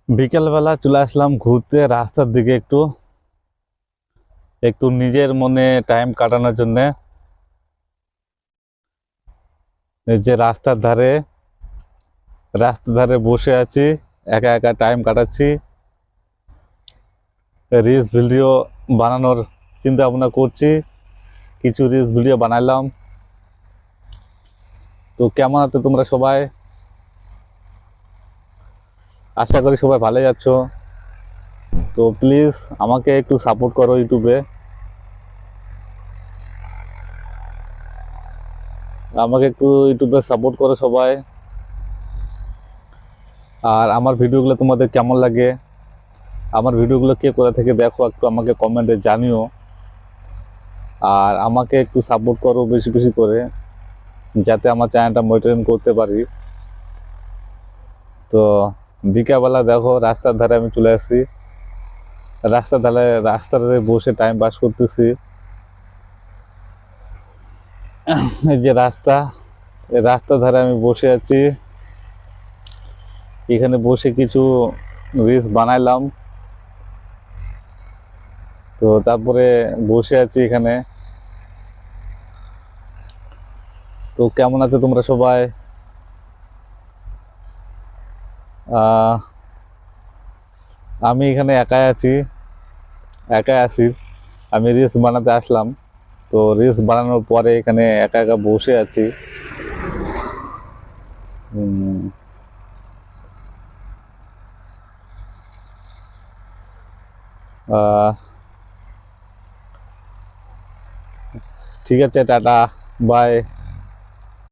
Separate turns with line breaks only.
বিকেলবেলা চলে আসলাম ঘুরতে রাস্তার দিকে একটু একটু নিজের মনে টাইম কাটানোর জন্য। এই যে রাস্তার ধারে বসে আছি, একা একা টাইম কাটাচ্ছি। রিলস ভিডিও বানানোর চিন্তা ভাবনা করছি, কিছু রিলস ভিডিও বানাইলাম। তো কেমন আছো তোমরা সবাই? আশা করি সবাই ভালো যাচ্ছ। তো প্লিজ আমাকে একটু সাপোর্ট করো ইউটিউবে, আমাকে একটু ইউটিউবে সাপোর্ট করো সবাই। আর আমার ভিডিওগুলো তোমাদের কেমন লাগে, আমার ভিডিওগুলো কে কোথা থেকে দেখো একটু আমাকে কমেন্টে জানিও। আর আমাকে একটু সাপোর্ট করো বেশি বেশি করে, যাতে আমার চ্যানেলটা মেনটেন করতে পারি। তো বিকালবেলা দেখো রাস্তার ধারে আমি চলে আসছি, রাস্তার ধারে বসে টাইম পাস করতেছি। এই যে এই রাস্তার ধারে আমি বসে আছি, এখানে বসে কিছু রিলস বানাইলাম। তো তারপরে বসে আছি এখানে। তো কেমন আছে তোমরা সবাই? আহ আমি এখানে একাই আছি। আমি রিলস বানাতে আসলাম, তো রিলস বানানোর পরে এখানে একা একা বসে আছি। উম, আহ, ঠিক আছে, টাটা, বাই।